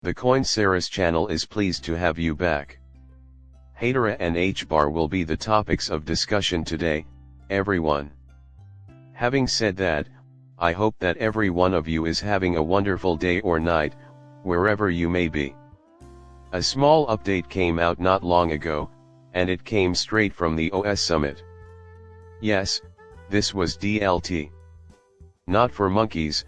The Coinceras channel is pleased to have you back. Hbar and Hbar will be the topics of discussion today, everyone. Having said that, I hope that every one of you is having a wonderful day or night, wherever you may be. A small update came out not long ago, and it came straight from the OS Summit. Yes, this was DLT. Not for monkeys,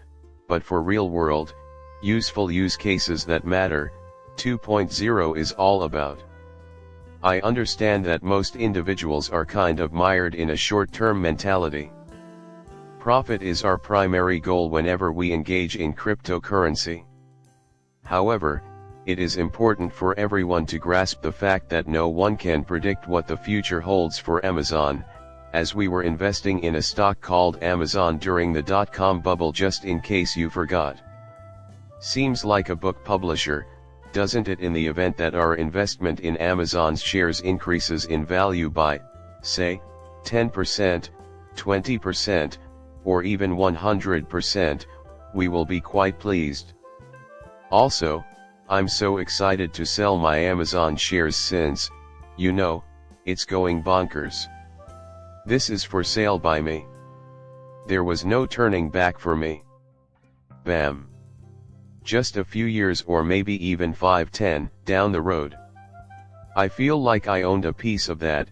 but for real-world, useful use cases that matter, 2.0 is all about. I understand that most individuals are kind of mired in a short-term mentality. Profit is our primary goal whenever we engage in cryptocurrency. However, it is important for everyone to grasp the fact that no one can predict what the future holds for Amazon, as we were investing in a stock called Amazon during the dot-com bubble, just in case you forgot. Seems like a book publisher, doesn't it, in the event that our investment in Amazon's shares increases in value by, say, 10%, 20%, or even 100%, we will be quite pleased. Also, I'm so excited to sell my Amazon shares since, you know, it's going bonkers. This is for sale by me. There was no turning back for me. Bam. Just a few years or maybe even 5-10 down the road, I feel like I owned a piece of that.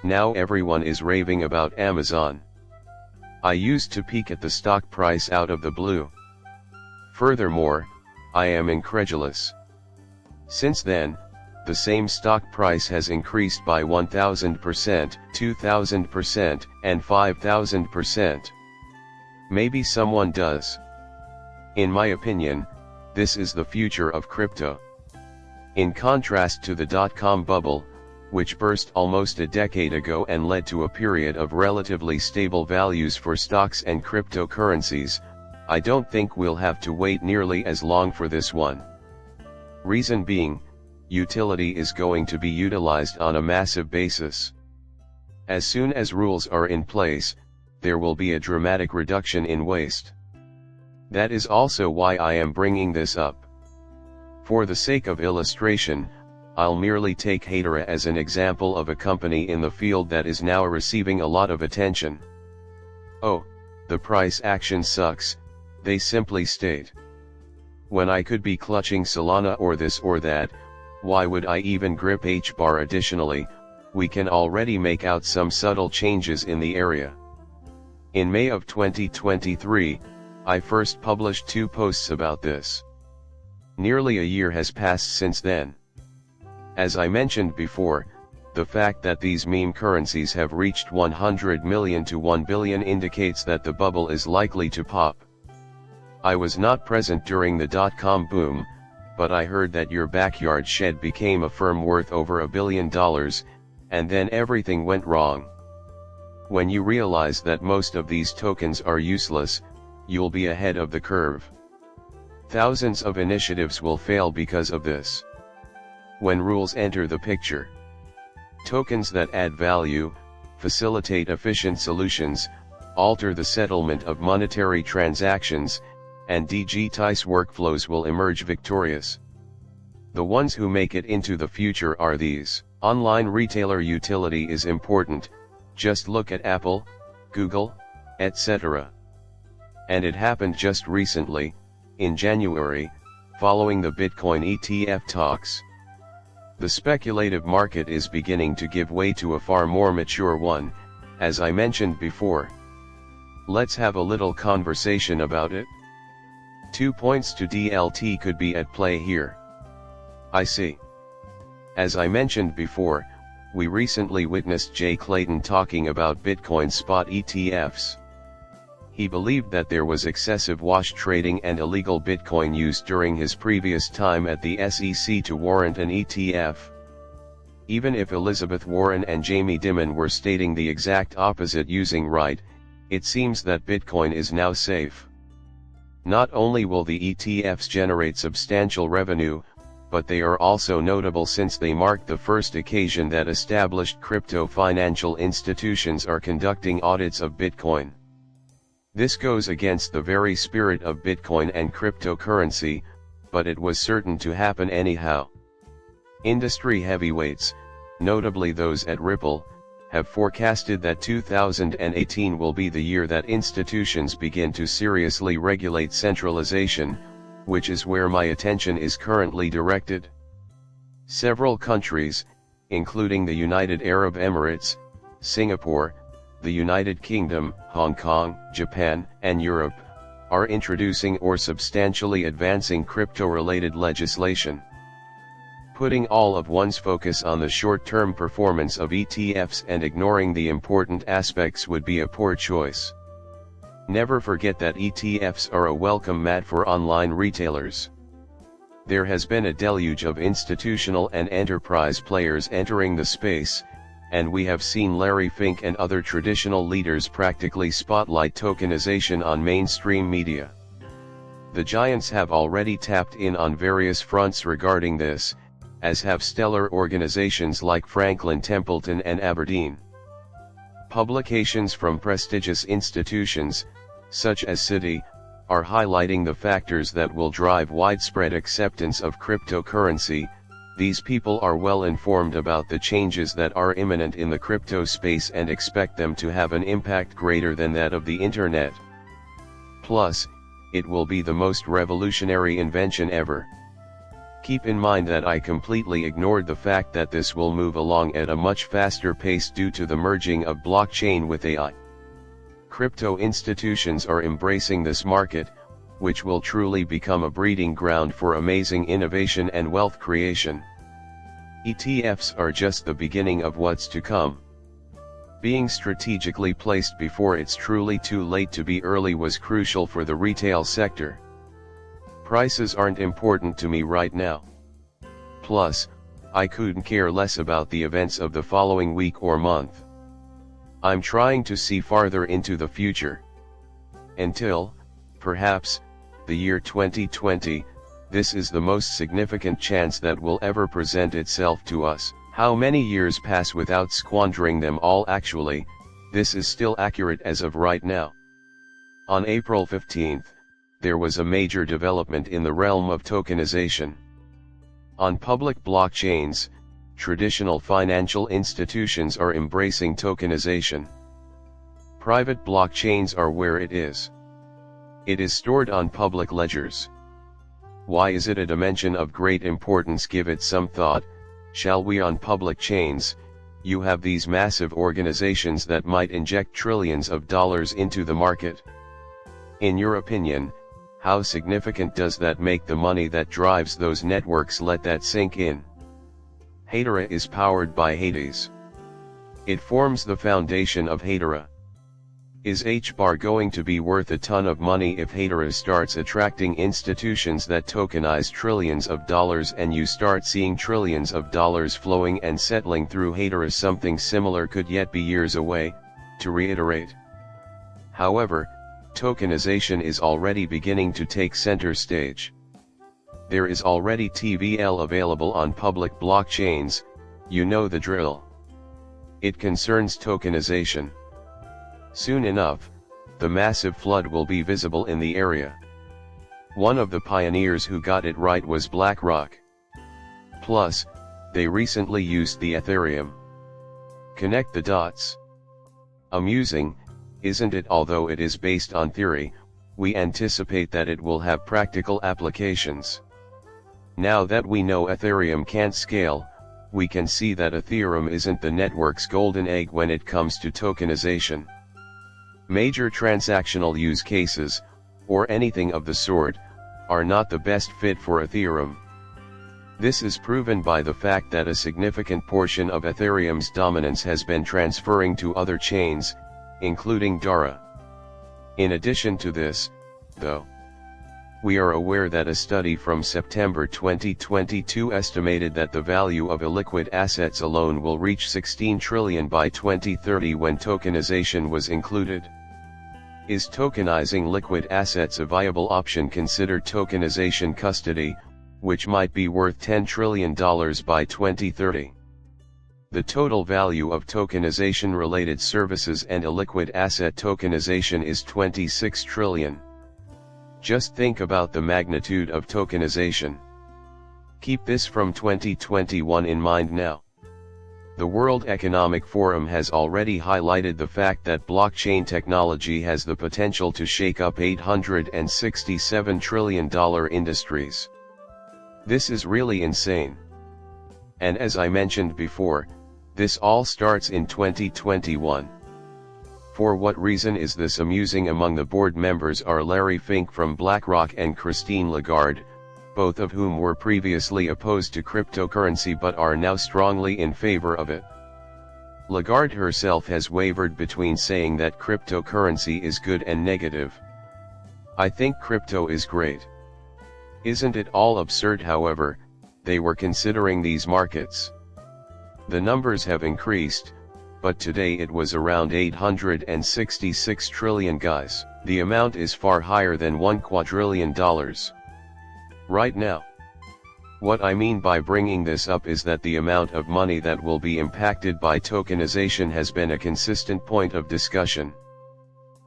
Now everyone is raving about Amazon. I used to peek at the stock price out of the blue. Furthermore, I am incredulous. Since then, the same stock price has increased by 1000%, 2000%, and 5000%. Maybe someone does. In my opinion, this is the future of crypto. In contrast to the dot-com bubble, which burst almost a decade ago and led to a period of relatively stable values for stocks and cryptocurrencies, I don't think we'll have to wait nearly as long for this one. Reason being, utility is going to be utilized on a massive basis. As soon as rules are in place, there will be a dramatic reduction in waste. That is also why I am bringing this up. For the sake of illustration, I'll merely take Hbar as an example of a company in the field that is now receiving a lot of attention. Oh, the price action sucks, they simply state. When I could be clutching Solana or this or that, why would I even grip Hbar? Additionally, we can already make out some subtle changes in the area. In May of 2023, I first published 2 posts about this. Nearly a year has passed since then. As I mentioned before, the fact that these meme currencies have reached 100 million to 1 billion indicates that the bubble is likely to pop. I was not present during the dot-com boom, but I heard that your backyard shed became a firm worth over $1 billion, and then everything went wrong. When you realize that most of these tokens are useless, you'll be ahead of the curve. Thousands of initiatives will fail because of this. When rules enter the picture, tokens that add value, facilitate efficient solutions, alter the settlement of monetary transactions, and digitize workflows will emerge victorious. The ones who make it into the future are these. Online retailer utility is important, just look at Apple, Google, etc. And it happened just recently, in January, following the Bitcoin ETF talks. The speculative market is beginning to give way to a far more mature one, as I mentioned before. Let's have a little conversation about it. 2 points to DLT could be at play here. I see. As I mentioned before, we recently witnessed Jay Clayton talking about Bitcoin spot ETFs. He believed that there was excessive wash trading and illegal Bitcoin use during his previous time at the SEC to warrant an ETF. Even if Elizabeth Warren and Jamie Dimon were stating the exact opposite using right, it seems that Bitcoin is now safe. Not only will the ETFs generate substantial revenue, but they are also notable since they mark the first occasion that established crypto financial institutions are conducting audits of Bitcoin. This goes against the very spirit of Bitcoin and cryptocurrency, but it was certain to happen anyhow. Industry heavyweights, notably those at Ripple, have forecasted that 2018 will be the year that institutions begin to seriously regulate centralization, which is where my attention is currently directed. Several countries, including the United Arab Emirates, Singapore, the United Kingdom, Hong Kong, Japan, and Europe, are introducing or substantially advancing crypto-related legislation. Putting all of one's focus on the short-term performance of ETFs and ignoring the important aspects would be a poor choice. Never forget that ETFs are a welcome mat for online retailers. There has been a deluge of institutional and enterprise players entering the space, and we have seen Larry Fink and other traditional leaders practically spotlight tokenization on mainstream media. The giants have already tapped in on various fronts regarding this, as have stellar organizations like Franklin Templeton and Aberdeen. Publications from prestigious institutions, such as Citi, are highlighting the factors that will drive widespread acceptance of cryptocurrency. These people are well informed about the changes that are imminent in the crypto space and expect them to have an impact greater than that of the internet. Plus, it will be the most revolutionary invention ever. Keep in mind that I completely ignored the fact that this will move along at a much faster pace due to the merging of blockchain with AI. Crypto institutions are embracing this market, which will truly become a breeding ground for amazing innovation and wealth creation. ETFs are just the beginning of what's to come. Being strategically placed before it's truly too late to be early was crucial for the retail sector. Prices aren't important to me right now. Plus, I couldn't care less about the events of the following week or month. I'm trying to see farther into the future. Until, perhaps, the year 2020, this is the most significant chance that will ever present itself to us. How many years pass without squandering them all? Actually, this is still accurate as of right now. On April 15th, there was a major development in the realm of tokenization. On public blockchains, traditional financial institutions are embracing tokenization. Private blockchains are where it is. It is stored on public ledgers. Why is it a dimension of great importance? Give it some thought, shall we? On public chains, you have these massive organizations that might inject trillions of dollars into the market. In your opinion, how significant does that make the money that drives those networks? Let that sink in. Hbar is powered by Hades. It forms the foundation of Hbar. Is Hbar going to be worth a ton of money if Hbar starts attracting institutions that tokenize trillions of dollars and you start seeing trillions of dollars flowing and settling through Hbar? Something similar could yet be years away, to reiterate. However, tokenization is already beginning to take center stage. There is already TVL available on public blockchains, you know the drill. It concerns tokenization. Soon enough, the massive flood will be visible in the area. One of the pioneers who got it right was BlackRock. Plus, they recently used the Ethereum. Connect the dots. Amusing, isn't it? Although it is based on theory, we anticipate that it will have practical applications. Now that we know Ethereum can't scale, we can see that Ethereum isn't the network's golden egg when it comes to tokenization. Major transactional use cases, or anything of the sort, are not the best fit for Ethereum. This is proven by the fact that a significant portion of Ethereum's dominance has been transferring to other chains, including Terra. In addition to this, though, we are aware that a study from September 2022 estimated that the value of illiquid assets alone will reach 16 trillion by 2030 when tokenization was included. Is tokenizing liquid assets a viable option? Consider tokenization custody, which might be worth $10 trillion by 2030. The total value of tokenization-related services and illiquid asset tokenization is 26 trillion. Just think about the magnitude of tokenization. Keep this from 2021 in mind now. The World Economic Forum has already highlighted the fact that blockchain technology has the potential to shake up $867 trillion industries. This is really insane. And as I mentioned before, this all starts in 2021. For what reason is this amusing? Among the board members are Larry Fink from BlackRock and Christine Lagarde, both of whom were previously opposed to cryptocurrency but are now strongly in favor of it. Lagarde herself has wavered between saying that cryptocurrency is good and negative. I think crypto is great. Isn't it all absurd? However, they were considering these markets. The numbers have increased, but today it was around 866 trillion guys. The amount is far higher than $1 quadrillion. Right now. What I mean by bringing this up is that the amount of money that will be impacted by tokenization has been a consistent point of discussion.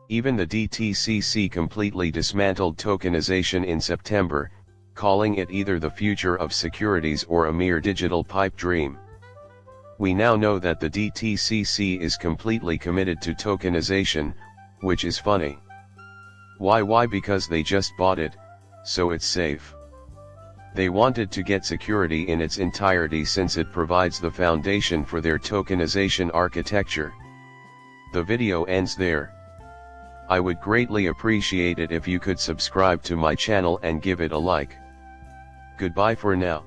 Even the DTCC completely dismantled tokenization in September, calling it either the future of securities or a mere digital pipe dream. We now know that the DTCC is completely committed to tokenization, which is funny. Why? Because they just bought it, so it's safe. They wanted to get security in its entirety since it provides the foundation for their tokenization architecture. The video ends there. I would greatly appreciate it if you could subscribe to my channel and give it a like. Goodbye for now.